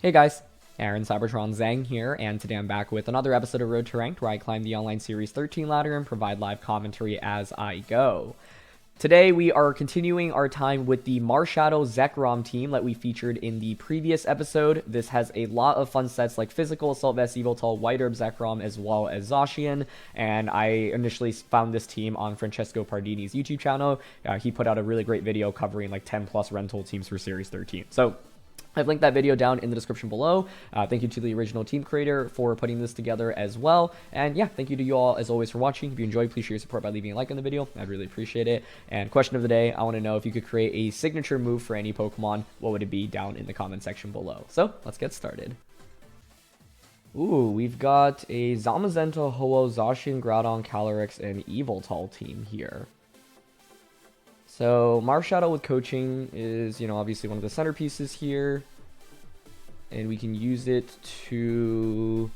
Hey guys, Aaron Cybertron Zhang here, and today I'm back with another episode of Road to Ranked where I climb the Online Series 13 ladder and provide live commentary as I go. Today we are continuing our time with the Marshadow Zekrom team that we featured in the previous episode. This has a lot of fun sets like Physical, Assault Vest, Yveltal, White Herb Zekrom, as well as Zacian, and I initially found this team on Francesco Pardini's YouTube channel. He put out a really great video covering like 10 plus rental teams for Series 13. So I've linked that video down in the description below. Thank you to the original team creator for putting this together as well. And yeah, thank you to you all as always for watching. If you enjoyed, please share your support by leaving a like on the video. I'd really appreciate it. And question of the day, I want to know if you could create a signature move for any Pokemon, what would it be down in the comment section below. So let's get started. Ooh, we've got a Zamazenta, Ho-Oh, Zacian, Groudon, Calyrex, and Yveltal team here. So Marshadow with coaching is, obviously one of the centerpieces here. And we can use it to...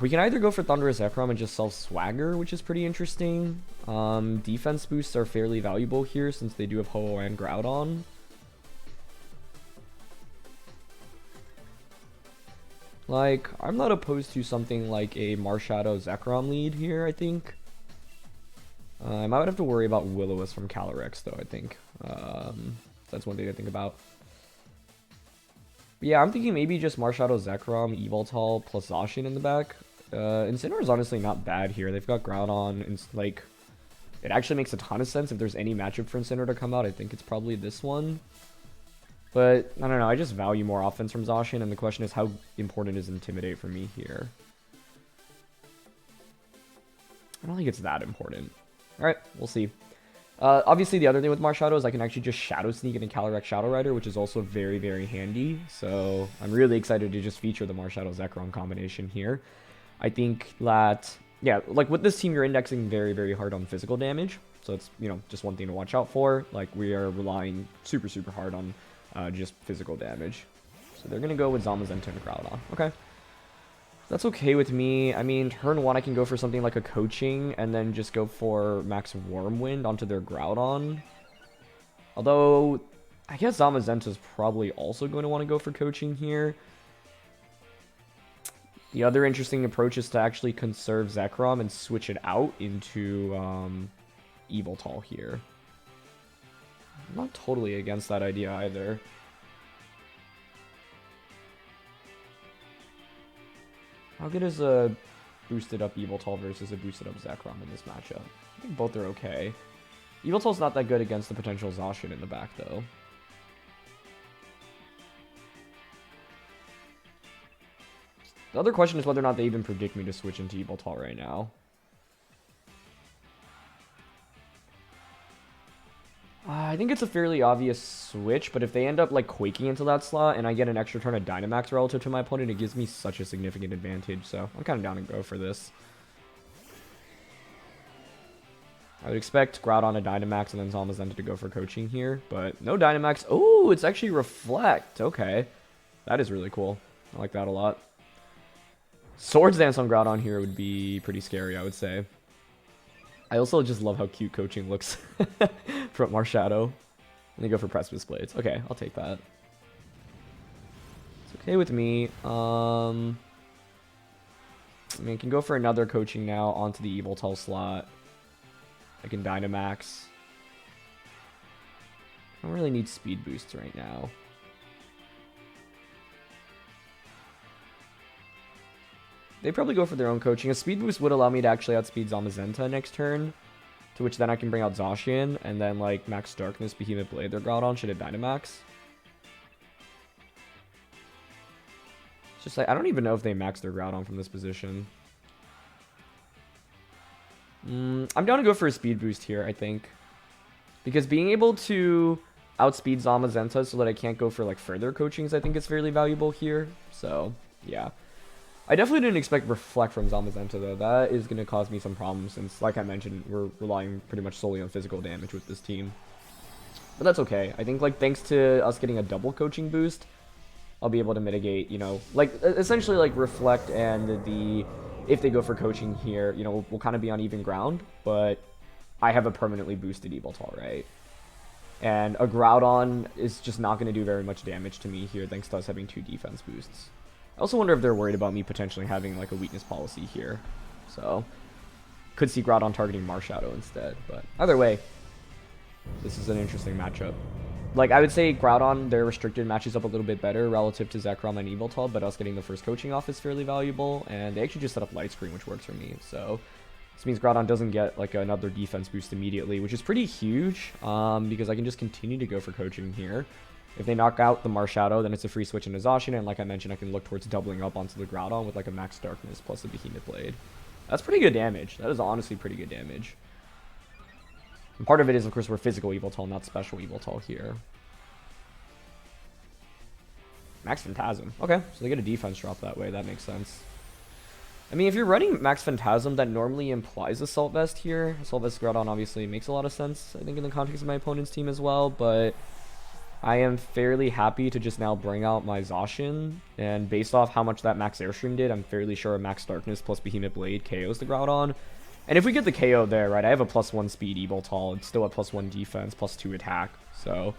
we can either go for Thundurus Zekrom and just sell Swagger, which is pretty interesting. Defense boosts are fairly valuable here since they do have Ho-Oh and Groudon. Like, I'm not opposed to something like a Marshadow Zekrom lead here, I think. I might have to worry about Will-O-Wisp from Calyrex, though, I think. That's one thing to think about. But yeah, I'm thinking maybe just Marshadow Zekrom, Yveltal, plus Zacian in the back. Incineroar is honestly not bad here. They've got Groudon, and like, it actually makes a ton of sense if there's any matchup for Incineroar to come out. I think it's probably this one. But, I don't know, I just value more offense from Zacian, and the question is how important is Intimidate for me here? I don't think it's that important. Alright, we'll see. Obviously, the other thing with Marshadow is I can actually just Shadow Sneak into Calyrex Shadow Rider, which is also very, very handy. So, I'm really excited to just feature the Marshadow Zekrom combination here. I think that, yeah, like with this team, you're indexing very, very hard on physical damage. So, it's, just one thing to watch out for. Like, we are relying super, super hard on just physical damage. So, they're going to go with Zamazenta and Groudon. Okay. That's okay with me. I mean, turn 1, I can go for something like a coaching and then just go for Max Wormwind onto their Groudon. Although, I guess Zamazenta is probably also going to want to go for coaching here. The other interesting approach is to actually conserve Zekrom and switch it out into Yveltal here. I'm not totally against that idea either. How good is a boosted up Yveltal versus a boosted up Zekrom in this matchup? I think both are okay. Yveltal's not that good against the potential Zacian in the back, though. The other question is whether or not they even predict me to switch into Yveltal right now. I think it's a fairly obvious switch, but if they end up like quaking into that slot and I get an extra turn of Dynamax relative to my opponent, it gives me such a significant advantage, so I'm kind of down to go for this. I would expect Groudon to Dynamax and then Zamazenta to go for coaching here, but no Dynamax. Oh, it's actually Reflect. Okay. That is really cool. I like that a lot. Swords Dance on Groudon here would be pretty scary, I would say. I also just love how cute coaching looks from Marshadow. And they go for Precipice Blades. Okay, I'll take that. It's okay with me. I mean, I can go for another coaching now onto the Yveltal slot. I can Dynamax. I don't really need speed boosts right now. They probably go for their own coaching. A speed boost would allow me to actually outspeed Zamazenta next turn, to which then I can bring out Zacian, and then like Max Darkness, Behemoth Blade their Groudon should it Dynamax. It's just like, I don't even know if they max their Groudon from this position. I'm down to go for a speed boost here, I think. Because being able to outspeed Zamazenta so that I can't go for like further coachings, I think is fairly valuable here. So, yeah. I definitely didn't expect Reflect from Zamazenta, though. That is going to cause me some problems since, like I mentioned, we're relying pretty much solely on physical damage with this team. But that's okay. I think, like, thanks to us getting a double coaching boost, I'll be able to mitigate, like, essentially, like, Reflect and the... If they go for coaching here, we'll kind of be on even ground, but I have a permanently boosted Yveltal, right? And a Groudon is just not going to do very much damage to me here, thanks to us having 2 defense boosts. I also wonder if they're worried about me potentially having like a weakness policy here. So, could see Groudon targeting Marshadow instead. But either way, this is an interesting matchup. Like, I would say Groudon, their restricted matches up a little bit better relative to Zekrom and Yveltal, but us getting the first coaching off is fairly valuable, and they actually just set up Light Screen, which works for me, so this means Groudon doesn't get, like, another defense boost immediately, which is pretty huge, because I can just continue to go for coaching here. If they knock out the Marshadow, then it's a free switch into Zacian, and like I mentioned, I can look towards doubling up onto the Groudon with, like, a Max Darkness plus a Behemoth Blade. That's pretty good damage. That is honestly pretty good damage. And part of it is, of course, we're physical Yveltal, not special Yveltal here. Max Phantasm. Okay, so they get a defense drop that way. That makes sense. I mean, if you're running Max Phantasm, that normally implies Assault Vest here. Assault Vest Groudon obviously makes a lot of sense, I think, in the context of my opponent's team as well, but I am fairly happy to just now bring out my Zacian, and based off how much that Max Airstream did, I'm fairly sure a Max Darkness plus Behemoth Blade KOs the Groudon. And if we get the KO there, right, I have a +1 speed Yveltal. It's still a +1 defense, +2 attack. So,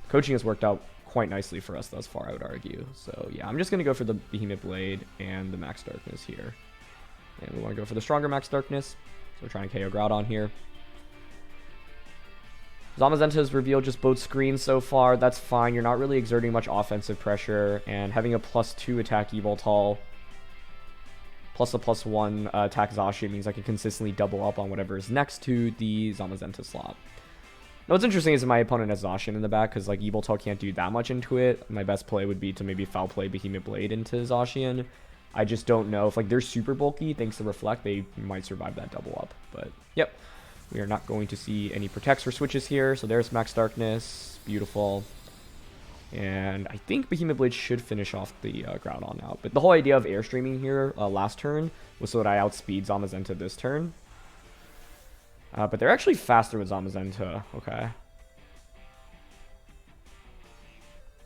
coaching has worked out quite nicely for us thus far, I would argue. So, yeah, I'm just going to go for the Behemoth Blade and the Max Darkness here. And we want to go for the stronger Max Darkness. So, we're trying to KO Groudon here. Zamazenta has revealed just both screens so far. That's fine. You're not really exerting much offensive pressure. And having a +2 attack Yveltal plus a +1 attack Zacian means I can consistently double up on whatever is next to the Zamazenta slot. Now, what's interesting is my opponent has Zacian in the back, because like Yveltal can't do that much into it. My best play would be to maybe foul play Behemoth Blade into Zacian. I just don't know if like they're super bulky, thanks to Reflect, they might survive that double up. But yep, we are not going to see any protects or switches here. So there's Max Darkness, beautiful. And I think Behemoth Blade should finish off the Groudon now. But the whole idea of Airstreaming here last turn was so that I outspeed Zamazenta this turn. But they're actually faster with Zamazenta. Okay.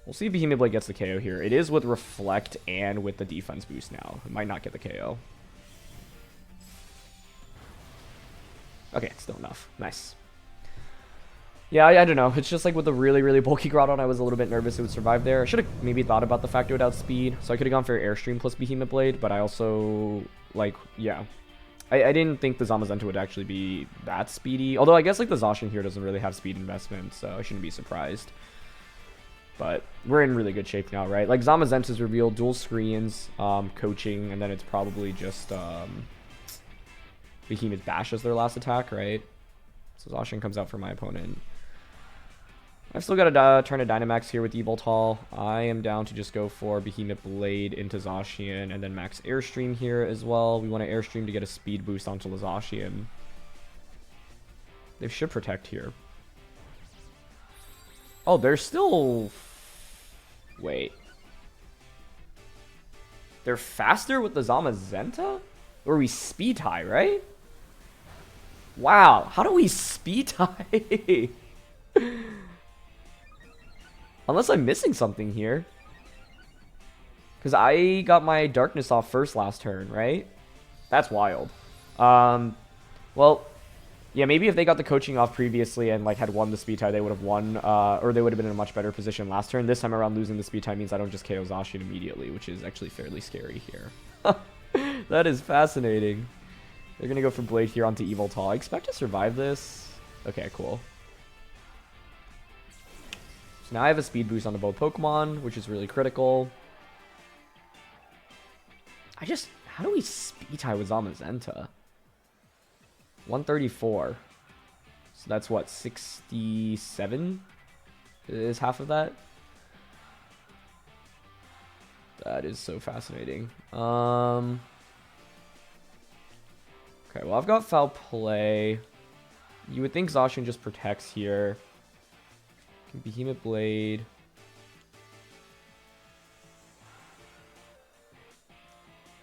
We'll see if Behemoth Blade gets the KO here. It is with Reflect and with the defense boost now. It might not get the KO. Okay, still enough. Nice. Yeah, I don't know. It's just like with the really, really bulky Groudon, I was a little bit nervous it would survive there. I should have maybe thought about the fact it would outspeed. So I could have gone for Airstream plus Behemoth Blade, but I also, like, yeah. I didn't think the Zamazenta would actually be that speedy. Although I guess like the Zacian here doesn't really have speed investment, so I shouldn't be surprised. But we're in really good shape now, right? Like Zamazenta's revealed dual screens, coaching, and then it's probably just Behemoth Bash as their last attack, right? So Zacian comes out for my opponent. I've still got to turn a Dynamax here with Yveltal. I am down to just go for Behemoth Blade into Zacian and then Max Airstream here as well. We want to Airstream to get a speed boost onto Zacian. They should protect here. Oh, they're still... Wait. They're faster with the Zamazenta? Or we speed tie, right? Wow, how do we speed tie? Unless I'm missing something here. Because I got my Darkness off first last turn, right? That's wild. Well, yeah, maybe if they got the coaching off previously and like had won the speed tie, they would have won, or they would have been in a much better position last turn. This time around, losing the speed tie means I don't just KO Zacian immediately, which is actually fairly scary here. That is fascinating. They're going to go for Blade here onto Yveltal. I expect to survive this. Okay, cool. So now I have a speed boost onto both Pokemon, which is really critical. How do we speed tie with Zamazenta? 134. So that's what, 67 is half of that? That is so fascinating. Okay, well, I've got Foul Play. You would think Zacian just protects here. Behemoth Blade.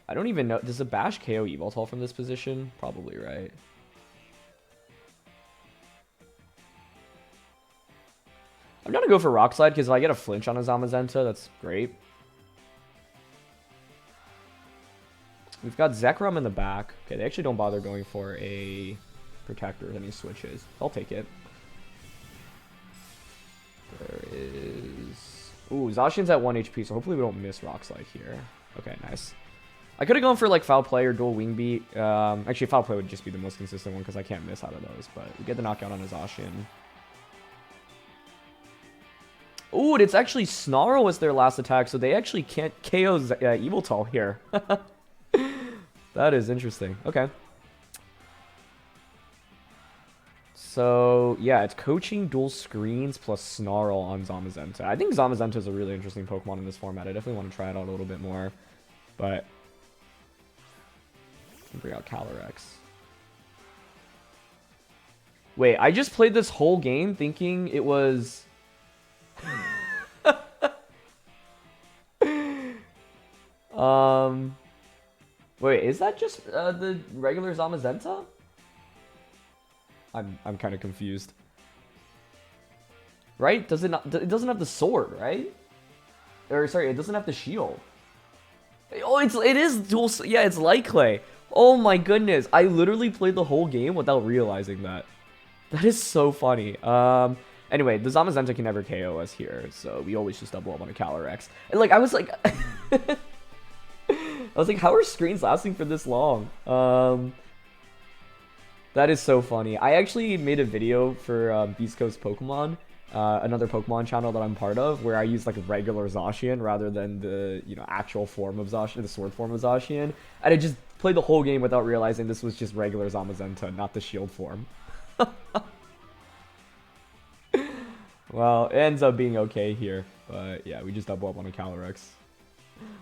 I don't even know. Does a Bash KO Yveltal from this position? Probably, right? I'm gonna go for Rock Slide because if I get a flinch on a Zamazenta, that's great. We've got Zekrom in the back. Okay, they actually don't bother going for a Protector with any switches. I'll take it. There is... Ooh, Zacian's at 1 HP, so hopefully we don't miss Rock Slide here. Okay, nice. I could have gone for like Foul Play or Dual Wing Beat. Actually, Foul Play would just be the most consistent one because I can't miss out of those. But we get the knockout on a Zacian. Ooh, it's actually Snarl was their last attack, so they actually can't KO Yveltal here. That is interesting. Okay. So, yeah, it's coaching dual screens plus Snarl on Zamazenta. I think Zamazenta is a really interesting Pokemon in this format. I definitely want to try it out a little bit more. But, bring out Calyrex. Wait, I just played this whole game thinking it was... Wait, is that just the regular Zamazenta? I'm kind of confused. Right? Does it not? It doesn't have the sword, right? Or sorry, it doesn't have the shield. Oh, it is dual. Yeah, it's Light Clay. Oh my goodness! I literally played the whole game without realizing that. That is so funny. Anyway, the Zamazenta can never KO us here, so we always just double up on a Calyrex. And like, I was like, I was like, how are screens lasting for this long? That is so funny. I actually made a video for Beast Coast Pokemon, another Pokemon channel that I'm part of, where I use like regular Zacian rather than the actual form of Zacian, the sword form of Zacian, and I just played the whole game without realizing this was just regular Zamazenta, not the shield form. Well, it ends up being okay here, but yeah, we just double up on a Calyrex.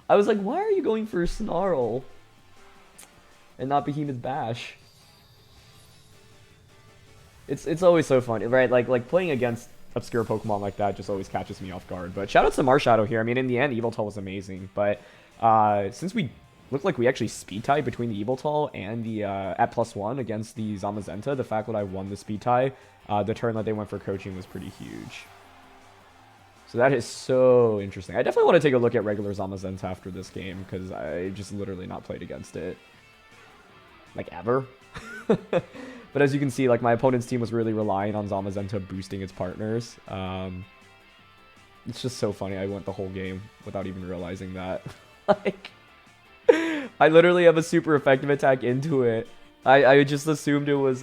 I was like, why are you going for Snarl and not Behemoth Bash? It's always so fun, right? Like playing against obscure Pokemon like that just always catches me off guard. But shout out to Marshadow here. I mean, in the end, Yveltal was amazing. But since we looked like we actually speed tied between the Yveltal and the at +1 against the Zamazenta, the fact that I won the speed tie, the turn that they went for coaching was pretty huge. So that is so interesting. I definitely want to take a look at regular Zamazenta after this game because I just literally not played against it. Like, ever. But as you can see, like, my opponent's team was really relying on Zamazenta boosting its partners. It's just so funny. I went the whole game without even realizing that. Like, I literally have a super effective attack into it. I just assumed it was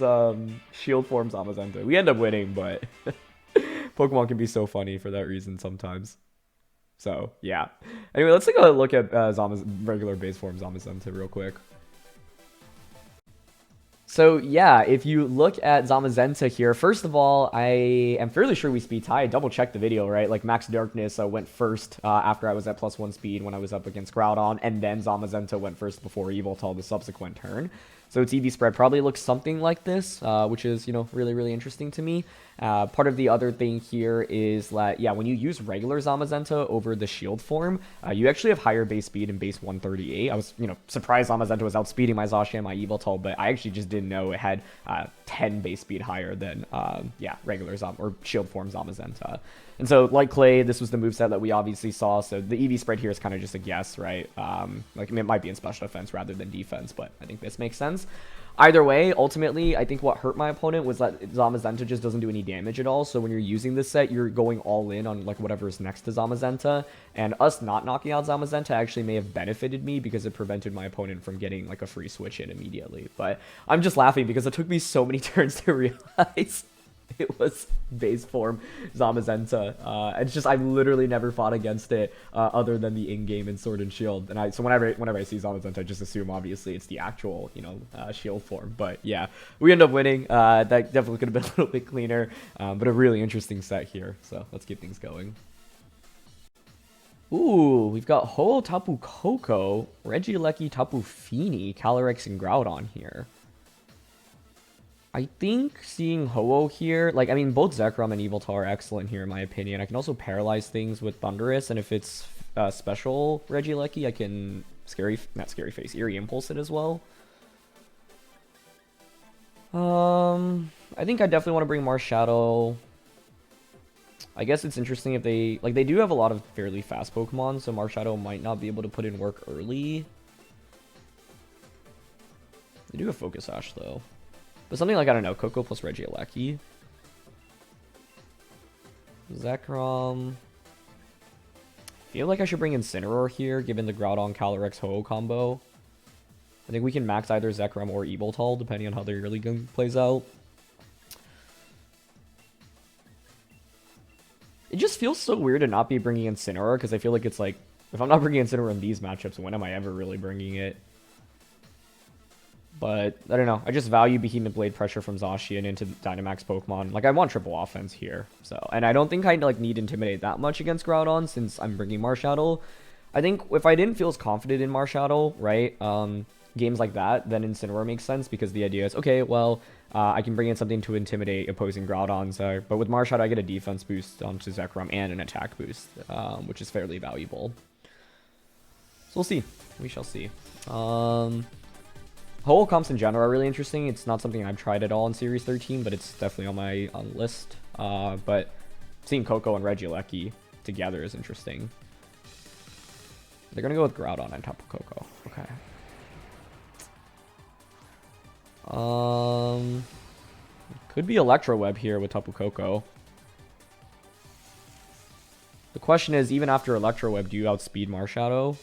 shield form Zamazenta. We end up winning, but Pokemon can be so funny for that reason sometimes. So, yeah. Anyway, let's take a look at regular base form Zamazenta real quick. So yeah, if you look at Zamazenta here, first of all, I am fairly sure we speed tie. I double checked the video, right? Like Max Darkness went first after I was at +1 speed when I was up against Groudon, and then Zamazenta went first before Yveltal the subsequent turn. So its EV spread probably looks something like this, which is, really, really interesting to me. Part of the other thing here is that, yeah, when you use regular Zamazenta over the shield form, you actually have higher base speed in base 138. I was, surprised Zamazenta was outspeeding my Zacian and my Yveltal, but I actually just didn't know it had 10 base speed higher than, regular or shield form Zamazenta. And so, like Clay, this was the moveset that we obviously saw, so the EV spread here is kind of just a guess, right? Like, it might be in special defense rather than defense, but I think this makes sense. Either way, ultimately, I think what hurt my opponent was that Zamazenta just doesn't do any damage at all, so when you're using this set, you're going all in on, like, whatever is next to Zamazenta, and us not knocking out Zamazenta actually may have benefited me because it prevented my opponent from getting, like, a free switch in immediately. But I'm just laughing because it took me so many turns to realize it was base form Zamazenta. It's just I've literally never fought against it other than the in-game in Sword and Shield. And so whenever I see Zamazenta, I just assume obviously it's the actual shield form. But yeah, we end up winning. That definitely could have been a little bit cleaner, but a really interesting set here. So let's get things going. Ooh, we've got Ho Tapu Koko, Regieleki, Tapu Fini, Calyrex, and Groudon here. I think seeing Ho-Oh here, like, I mean, both Zekrom and Yveltal are excellent here in my opinion. I can also paralyze things with Thundurus, and if it's special Regieleki, I can Eerie Impulse it as well. I think I definitely want to bring Marshadow. I guess it's interesting if they do have a lot of fairly fast Pokemon, so Marshadow might not be able to put in work early. They do have Focus Sash though. But something like, I don't know, Koko plus Regieleki. Zekrom. Feel like I should bring Incineroar here, given the Groudon Calyrex Ho-Oh combo. I think we can max either Zekrom or Yveltal, depending on how their early game plays out. It just feels so weird to not be bringing Incineroar, because I feel like it's like, if I'm not bringing Incineroar in these matchups, when am I ever really bringing it? But, I don't know. I just value Behemoth Blade pressure from Zacian into Dynamax Pokemon. Like, I want triple offense here. So, and I don't think I like need Intimidate that much against Groudon since I'm bringing Marshadow. I think if I didn't feel as confident in Marshadow, right, games like that, then Incineroar makes sense because the idea is, okay, well, I can bring in something to intimidate opposing Groudons. But with Marshadow, I get a defense boost onto Zekrom and an attack boost, which is fairly valuable. So we'll see. We shall see. Whole comps in general are really interesting. It's not something I've tried at all in Series 13, but it's definitely on my list. But seeing Coco and Regieleki together is interesting. They're going to go with Groudon on top of Coco. Okay. Could be Electro Web here with Tapu Koko. The question is, even after Electro Web, do you outspeed Marshadow?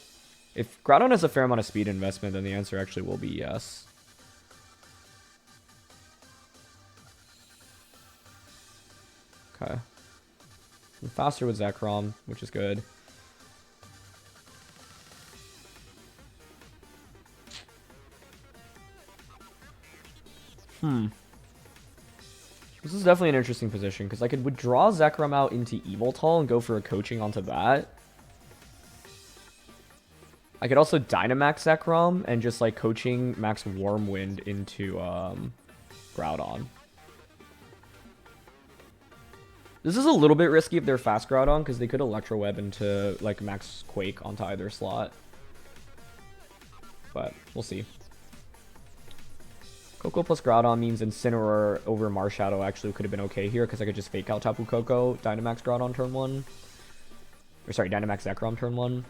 If Groudon has a fair amount of speed investment, then the answer actually will be yes. Okay. I'm faster with Zekrom, which is good. This is definitely an interesting position, because I could withdraw Zekrom out into Yveltal and go for a coaching onto that. I could also Dynamax Zekrom and just like coaching Max Warmwind into Groudon. This is a little bit risky if they're fast Groudon, because they could Electro Web into like Max Quake onto either slot. But we'll see. Coco plus Groudon means Incineroar over Marshadow actually could have been okay here, because I could just fake out Tapu Koko, Dynamax Groudon turn 1. Or sorry, Dynamax Zekrom turn 1.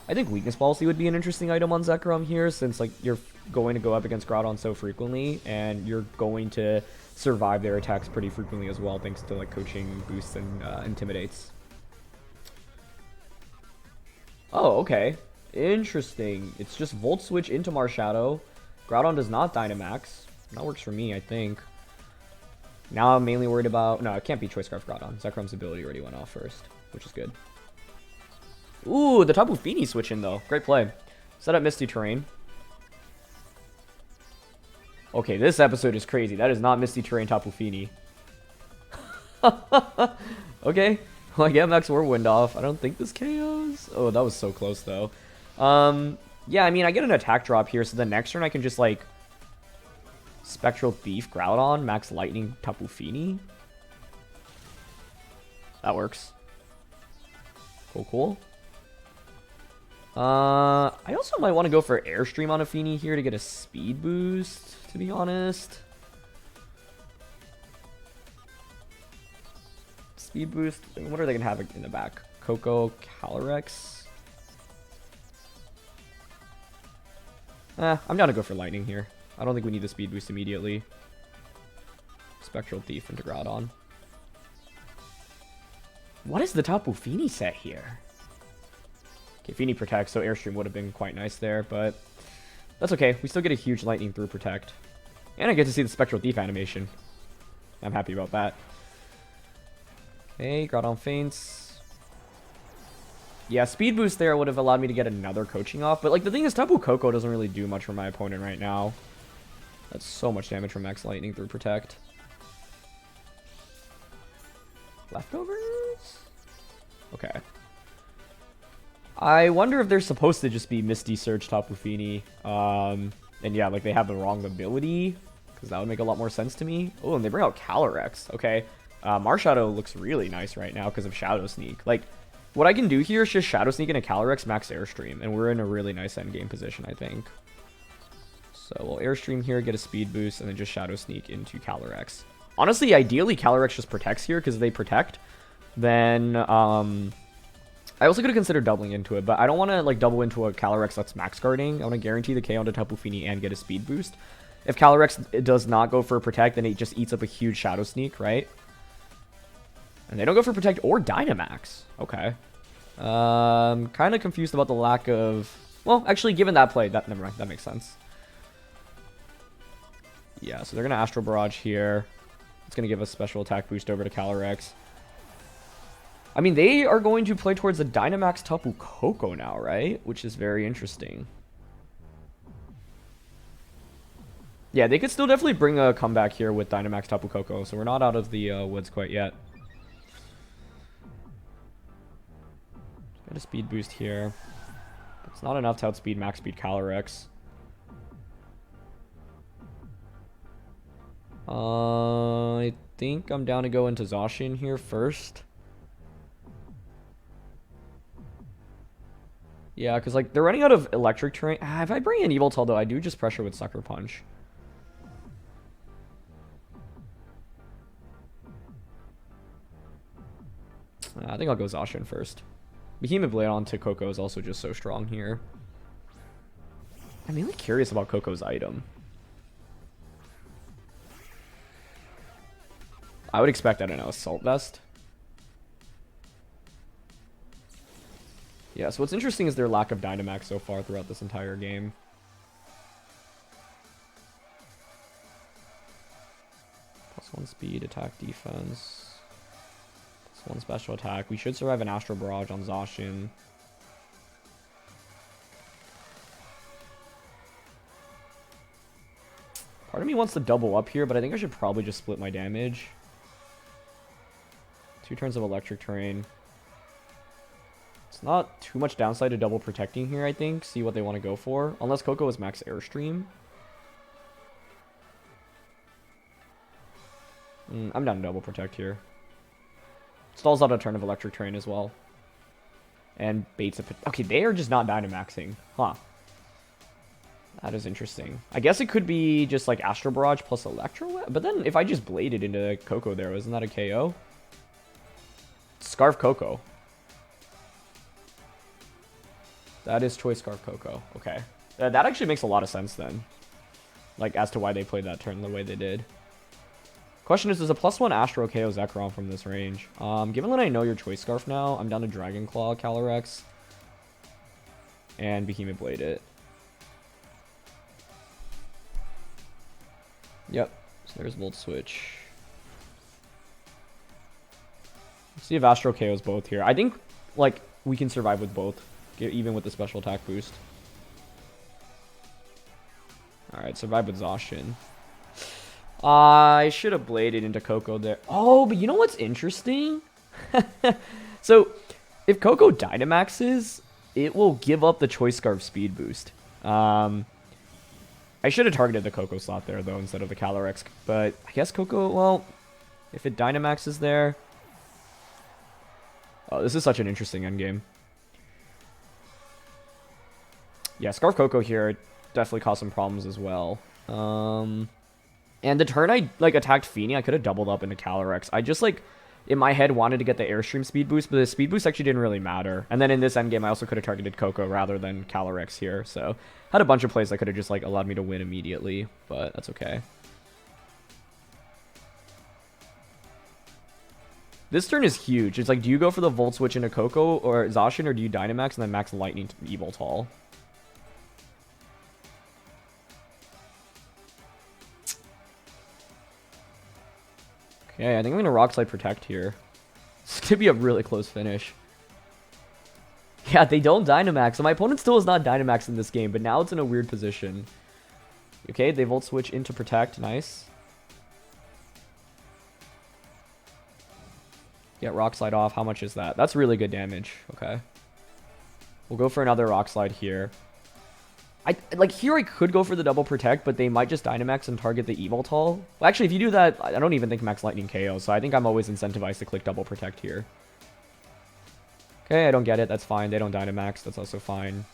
I think Weakness Policy would be an interesting item on Zekrom here, since like you're going to go up against Groudon so frequently, and you're going to survive their attacks pretty frequently as well, thanks to like coaching boosts and intimidates. Oh, okay. Interesting. It's just Volt Switch into Marshadow. Groudon does not Dynamax. That works for me, I think. Now I'm mainly worried about... No, it can't be Choice Scarf Groudon. Zekrom's ability already went off first, which is good. Ooh, the Tapu Fini switch in, though. Great play. Set up Misty Terrain. Okay, this episode is crazy. That is not Misty Terrain Tapu Fini. Okay. Well, I get Max Whirlwind off. I don't think this KOs. Oh, that was so close, though. Yeah, I mean, I get an attack drop here, so the next turn I can just, like, Spectral Thief Groudon, Max Lightning Tapu Fini. That works. Cool, cool. I also might want to go for Airstream on a Fini here to get a speed boost, to be honest. Speed boost. What are they going to have in the back? Coco, Calyrex. I'm down to go for Lightning here. I don't think we need the speed boost immediately. Spectral Thief into Groudon. What is the Tapu Fini set here? Okay, Fini protects, so Airstream would have been quite nice there, but that's okay. We still get a huge Lightning through Protect. And I get to see the Spectral Thief animation. I'm happy about that. Okay, Groudon faints. Yeah, speed boost there would have allowed me to get another coaching off, but like the thing is, Tapu Koko doesn't really do much for my opponent right now. That's so much damage from Max Lightning through Protect. Leftovers? Okay. I wonder if they're supposed to just be Misty Surge Tapu Fini. And yeah, like they have the wrong ability, because that would make a lot more sense to me. Oh, and they bring out Calyrex. Okay. Marshadow looks really nice right now because of Shadow Sneak. Like, what I can do here is just Shadow Sneak into Calyrex, Max Airstream, and we're in a really nice endgame position, I think. So we'll Airstream here, get a speed boost, and then just Shadow Sneak into Calyrex. Honestly, ideally, Calyrex just protects here because they protect. Then, I also could have considered doubling into it, but I don't want to like double into a Calyrex that's max guarding. I want to guarantee the KO onto Tapu Fini and get a speed boost. If Calyrex does not go for a protect, then it just eats up a huge Shadow Sneak, right? And they don't go for Protect or Dynamax. Okay. Kind of confused about the lack of... Well, actually, given that play, never mind. That makes sense. Yeah, so they're going to Astral Barrage here. It's going to give us special attack boost over to Calyrex. I mean, they are going to play towards the Dynamax Tapu Koko now, right? Which is very interesting. Yeah, they could still definitely bring a comeback here with Dynamax Tapu Koko, so we're not out of the woods quite yet. Get a speed boost here. It's not enough to outspeed max speed Calyrex. I think I'm down to go into Zacian here first. Yeah, because like they're running out of electric terrain. If I bring in Yveltal though, I do just pressure with Sucker Punch. I think I'll go Zacian first. Behemoth Blade onto Koko is also just so strong here. I'm mainly curious about Koko's item. I would expect, I don't know, Assault Vest. Yeah, so what's interesting is their lack of Dynamax so far throughout this entire game. +1 speed, attack, defense. +1 special attack. We should survive an Astral Barrage on Zacian. Part of me wants to double up here, but I think I should probably just split my damage. 2 turns of electric terrain. It's not too much downside to double protecting here, I think. See what they want to go for. Unless Koko is max Airstream. I'm down to double protect here. Stalls out a turn of electric terrain as well. And baits a... Okay, they are just not Dynamaxing. Huh. That is interesting. I guess it could be just like Astral Barrage plus Electro. But then if I just bladed into Koko there, isn't that a KO? Scarf Koko. That is Choice Scarf Koko. Okay. That actually makes a lot of sense then. Like, as to why they played that turn the way they did. Question is, does a +1 Astro KO Zekrom from this range? Given that I know your Choice Scarf now, I'm down to Dragon Claw Calyrex. And Behemoth Blade it. Yep. So there's Volt Switch. Let's see if Astro KOs both here. I think, like, we can survive with both. Even with the special attack boost. Alright, survive with Zacian. I should have bladed into Koko there. Oh, but you know what's interesting? So, if Koko Dynamaxes, it will give up the Choice Scarf speed boost. I should have targeted the Koko slot there, though, instead of the Calyrex. But I guess Koko, well, if it Dynamaxes there... Oh, this is such an interesting endgame. Yeah, Scarf Koko here definitely caused some problems as well. And the turn I, like, attacked Feeny, I could have doubled up into Calyrex. I just, like, in my head wanted to get the Airstream speed boost, but the speed boost actually didn't really matter. And then in this endgame, I also could have targeted Koko rather than Calyrex here. So, had a bunch of plays that could have just, like, allowed me to win immediately, but that's okay. This turn is huge. It's like, do you go for the Volt Switch into Koko or Zacian, or do you Dynamax and then max Lightning to Yveltal? Okay, I think I'm going to Rock Slide Protect here. This could be a really close finish. Yeah, they don't Dynamax. So my opponent still is not Dynamax in this game, but now it's in a weird position. Okay, they Volt Switch into Protect. Nice. Get Rock Slide off. How much is that? That's really good damage. Okay. We'll go for another Rock Slide here. Like, here I could go for the double protect, but they might just Dynamax and target the Yveltal. Well, actually, if you do that, I don't even think Max Lightning KO, so I think I'm always incentivized to click double protect here. Okay, I don't get it. That's fine. They don't Dynamax. That's also fine.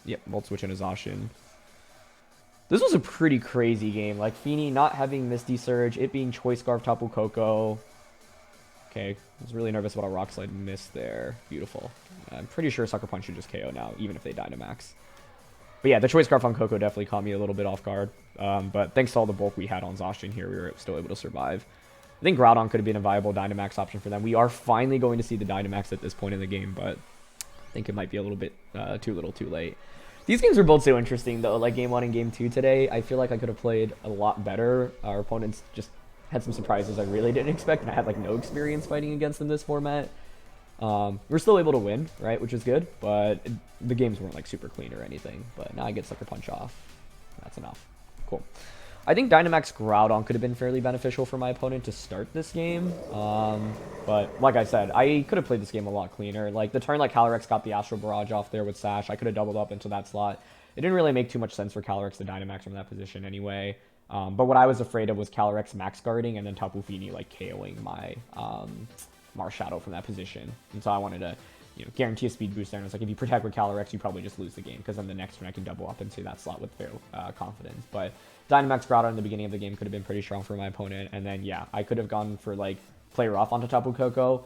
Yep, Volt Switch into Zacian. This was a pretty crazy game. Like, Feeny not having Misty Surge, it being Choice Scarf Tapu Koko. Okay, I was really nervous about a Rock Slide miss there. Beautiful. I'm pretty sure Sucker Punch should just KO now, even if they Dynamax. But yeah, the Choice Scarf on Koko definitely caught me a little bit off guard. But thanks to all the bulk we had on Zacian here, we were still able to survive. I think Groudon could have been a viable Dynamax option for them. We are finally going to see the Dynamax at this point in the game, but I think it might be a little bit too little too late. These games are both so interesting, though. Like, Game 1 and Game 2 today, I feel like I could have played a lot better. Our opponents just had some surprises I really didn't expect, and I had, like, no experience fighting against them this format. We're still able to win, right, which is good, but the games weren't, like, super clean or anything. But now I get Sucker Punch off. That's enough. Cool. I think Dynamax Groudon could have been fairly beneficial for my opponent to start this game. But like I said, I could have played this game a lot cleaner. Like, the turn like Calyrex got the Astral Barrage off there with Sash, I could have doubled up into that slot. It didn't really make too much sense for Calyrex to Dynamax from that position anyway. But what I was afraid of was Calyrex max guarding and then Tapu Fini like KOing my Marshadow from that position. And so I wanted to, you know, guarantee a speed boost there. And it's like, if you protect with Calyrex, you probably just lose the game, because then the next turn I can double up into that slot with fair confidence. But Dynamax Groudon in the beginning of the game could have been pretty strong for my opponent. And then, yeah, I could have gone for, like, play rough onto Tapu Koko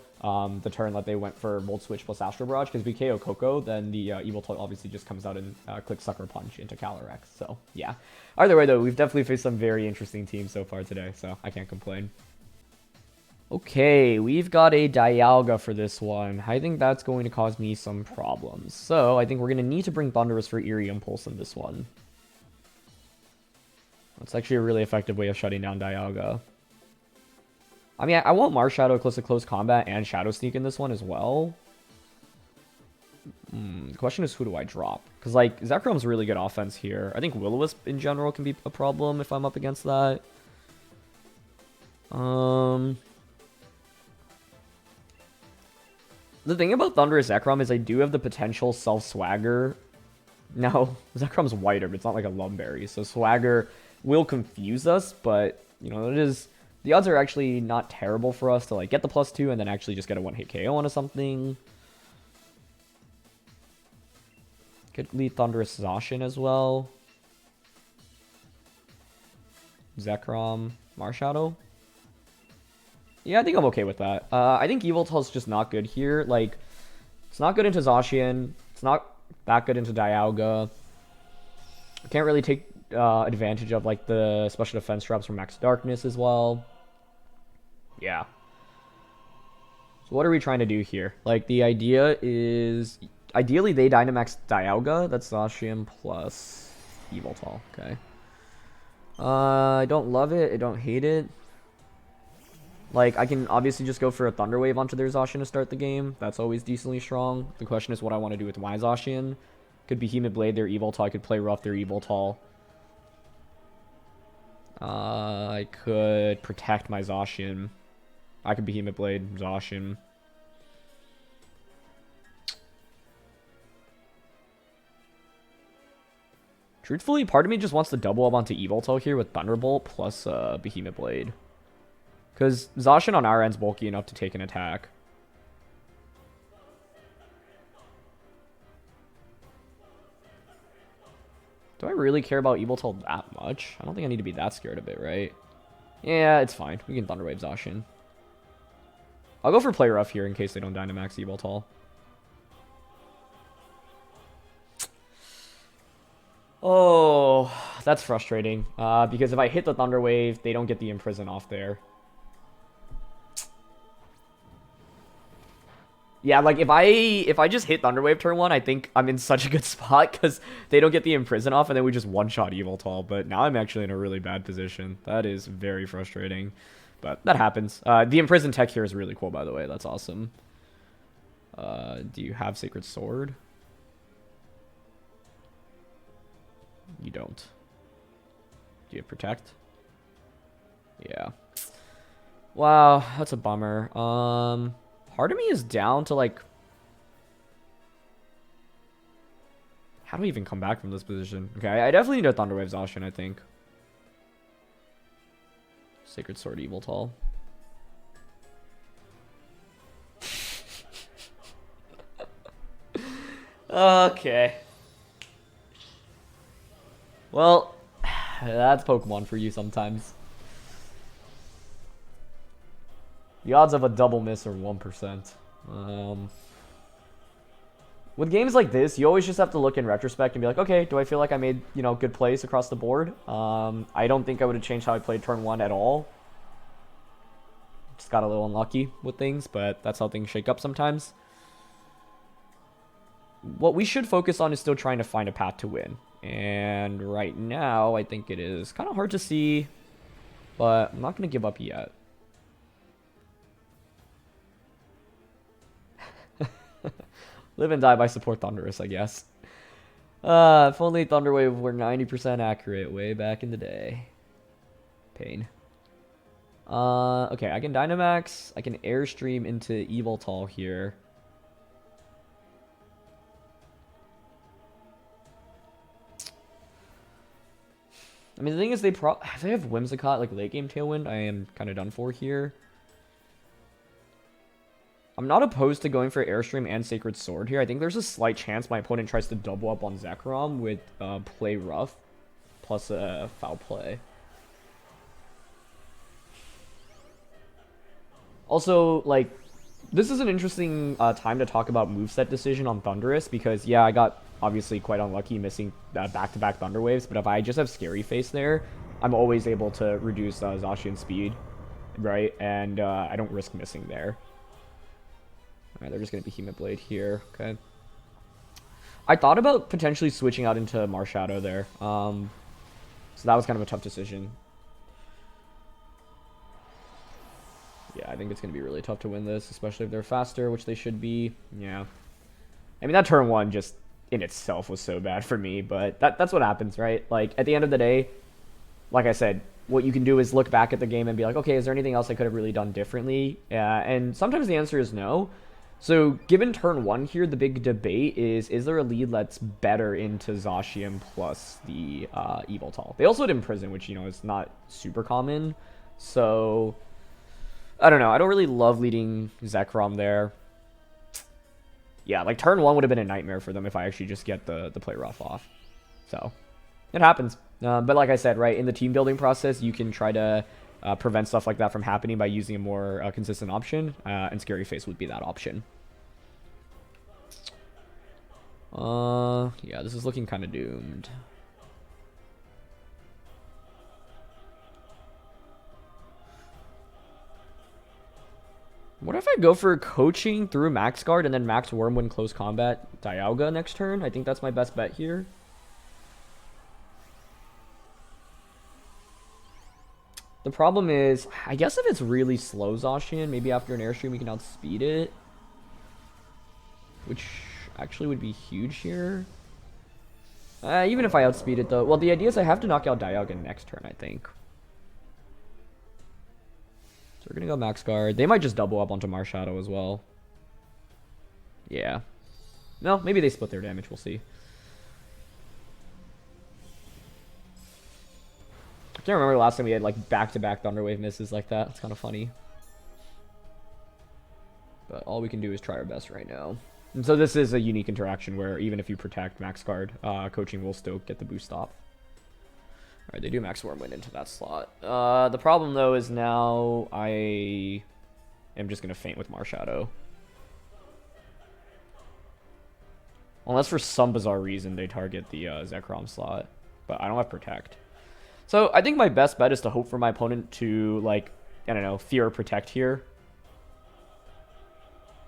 the turn that they went for Volt Switch plus Astral Barrage, because we KO Koko, then the Yveltal obviously just comes out and clicks Sucker Punch into Calyrex. So, yeah. Either way, though, we've definitely faced some very interesting teams so far today, so I can't complain. Okay, we've got a Dialga for this one. I think that's going to cause me some problems. So, I think we're going to need to bring Thundurus for Eerie Impulse in this one. That's actually a really effective way of shutting down Dialga. I mean, I want Marshadow close to close combat and Shadow Sneak in this one as well. The question is, who do I drop? Because, like, Zekrom's really good offense here. I think Will-O-Wisp in general can be a problem if I'm up against that. The thing about Thundurus Zekrom is I do have the potential Self-Swagger. No, Zekrom's whiter, but it's not like a Lumberry. So Swagger will confuse us, but, you know, it is... The odds are actually not terrible for us to, like, get the +2 and then actually just get a one-hit KO onto something. Could lead Thundurus Zacian as well. Zekrom, Marshadow. Yeah, I think I'm okay with that. I think Yveltal's just not good here. Like, it's not good into Zacian. It's not that good into Dialga. Can't really take advantage of, like, the special defense drops from Max Darkness as well. Yeah. So what are we trying to do here? Like, the idea is... Ideally, they Dynamax Dialga. That's Zacian plus Yveltal. Okay. I don't love it. I don't hate it. Like, I can obviously just go for a Thunder Wave onto their Zacian to start the game. That's always decently strong. The question is what I want to do with my Zacian. Could Behemoth Blade their Yveltal. I could play rough their Yveltal. I could protect my Zacian. I could Behemoth Blade Zacian. Truthfully, part of me just wants to double up onto Yveltal here with Thunderbolt plus Behemoth Blade. Because Zacian on our end's bulky enough to take an attack. Do I really care about Yveltal that much? I don't think I need to be that scared of it, right? Yeah, it's fine. We can Thunderwave Zacian. I'll go for Play Rough here in case they don't Dynamax Yveltal. Oh, that's frustrating. Because if I hit the Thunder Wave, they don't get the Imprison off there. Yeah, like, if I just hit Thunder Wave turn 1, I think I'm in such a good spot because they don't get the Imprison off, and then we just one-shot Yveltal. But now I'm actually in a really bad position. That is very frustrating. But that happens. The Imprison tech here is really cool, by the way. That's awesome. Do you have Sacred Sword? You don't. Do you have Protect? Yeah. Wow, that's a bummer. Part of me is down to, like... How do we even come back from this position? Okay, I definitely need a Thunder Wave Zacian, I think. Sacred Sword Yveltal. Okay. Well, that's Pokemon for you sometimes. The odds of a double miss are 1%. With games like this, you always just have to look in retrospect and be like, okay, do I feel like I made, you know, good plays across the board? I don't think I would have changed how I played turn 1 at all. Just got a little unlucky with things, but that's how things shake up sometimes. What we should focus on is still trying to find a path to win. And right now, I think it is kind of hard to see, but I'm not going to give up yet. Live and die by support Thunderous, I guess. If only Thunderwave were 90% accurate way back in the day. Pain. Okay, I can Dynamax. I can Airstream into Evoltal here. I mean, the thing is, if they have Whimsicott, like late game Tailwind, I am kind of done for here. I'm not opposed to going for Airstream and Sacred Sword here. I think there's a slight chance my opponent tries to double up on Zekrom with Play Rough plus a Foul Play. Also, like, this is an interesting time to talk about moveset decision on Thunderous because, yeah, I got obviously quite unlucky missing back-to-back Thunder Waves, but if I just have Scary Face there, I'm always able to reduce Zacian speed, right? And I don't risk missing there. Alright, they're just going to Behemoth Blade here. Okay. I thought about potentially switching out into Marshadow there. So that was kind of a tough decision. Yeah, I think it's going to be really tough to win this, especially if they're faster, which they should be. Yeah. I mean, that turn one just in itself was so bad for me, but that's what happens, right? Like, at the end of the day, like I said, what you can do is look back at the game and be like, okay, is there anything else I could have really done differently? And sometimes the answer is no. So, given turn one here, the big debate is there a lead that's better into Zacian plus the Evoltal? They also had Imprison, which, you know, is not super common. So, I don't know. I don't really love leading Zekrom there. Yeah, like, turn one would have been a nightmare for them if I actually just get the Play Rough off. So, it happens. But like I said, right, in the team building process, you can try to prevent stuff like that from happening by using a more consistent option, and Scary Face would be that option. Yeah, this is looking kind of doomed. What if I go for coaching through Max Guard and then Max Wormwind close combat Dialga next turn? I think that's my best bet here. The problem is, I guess if it's really slow Zacian, maybe after an Airstream we can outspeed it. Which actually would be huge here. Even if I outspeed it though. Well, the idea is I have to knock out Dialga next turn, I think. So we're going to go Max Guard. They might just double up onto Marshadow as well. Yeah. No, maybe they split their damage. We'll see. I can't remember the last time we had like back-to-back Thunderwave misses like that. It's kind of funny. But all we can do is try our best right now. And so this is a unique interaction where even if you protect Max Guard, coaching will still get the boost off. Alright, they do Max Wormwind into that slot. The problem though is now I am just going to faint with Marshadow. Unless for some bizarre reason they target the Zekrom slot. But I don't have Protect. So I think my best bet is to hope for my opponent to, like, I don't know, fear or protect here.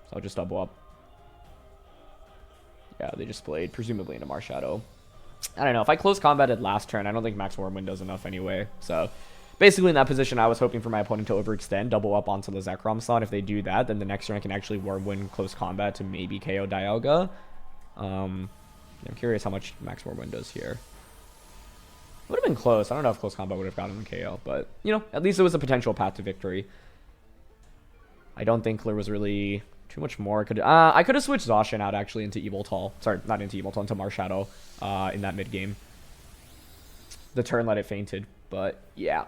So I'll just double up. Yeah, they just played, presumably into Marshadow. I don't know, if I close combated last turn, I don't think Max Wormwind does enough anyway. So basically in that position, I was hoping for my opponent to overextend, double up onto the Zekrom slot. If they do that, then the next turn I can actually Wormwind close combat to maybe KO Dialga. I'm curious how much Max Wormwind does here. Would have been close. I don't know if close combat would have gotten the KO, but, you know, at least it was a potential path to victory. I don't think there was really too much more. I could have switched Zacian out, actually, into Evoltal. Sorry, not into Evoltal, into Marshadow in that mid-game. The turn let it fainted, but, yeah.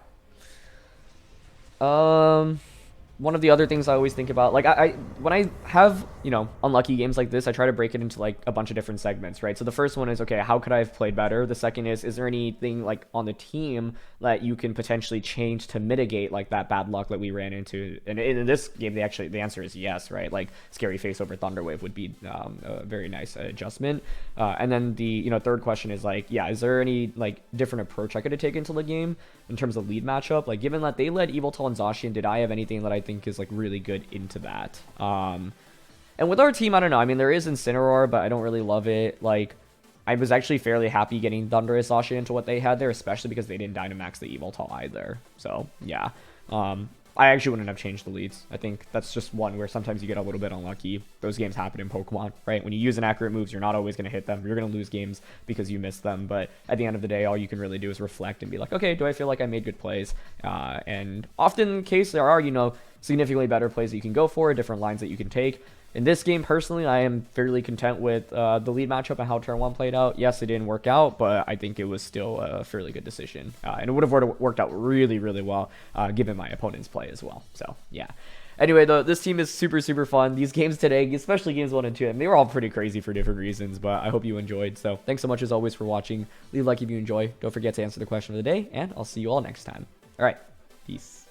One of the other things I always think about, like, when I have, you know, unlucky games like this, I try to break it into, like, a bunch of different segments, right? So the first one is, okay, how could I have played better? The second is there anything, like, on the team that you can potentially change to mitigate, like, that bad luck that we ran into? And in this game, the answer is yes, right? Like, Scary Face over Thunderwave would be a very nice adjustment. And then the, you know, third question is, like, yeah, is there any, like, different approach I could have taken to the game in terms of lead matchup? Like, given that they led Evoltal and Zacian, did I have anything that I think is like really good into that. And with our team, I don't know. I mean, there is Incineroar, but I don't really love it. Like, I was actually fairly happy getting Thundurus Sasha into what they had there, especially because they didn't Dynamax the Evoltal either. So, yeah. I actually wouldn't have changed the leads. I think that's just one where sometimes you get a little bit unlucky. Those games happen in Pokemon, right? When you use inaccurate moves, you're not always going to hit them. You're going to lose games because you missed them. But at the end of the day, all you can really do is reflect and be like, okay, do I feel like I made good plays? And often in case there are, significantly better plays that you can go for, different lines that you can take. In this game, personally, I am fairly content with the lead matchup and how turn 1 played out. Yes, it didn't work out, but I think it was still a fairly good decision. And it would have worked out really, really well given my opponent's play as well. So, yeah. Anyway, though, this team is super, super fun. These games today, especially games 1 and 2, and they were all pretty crazy for different reasons, but I hope you enjoyed. So, thanks so much as always for watching. Leave a like if you enjoy. Don't forget to answer the question of the day, and I'll see you all next time. All right. Peace.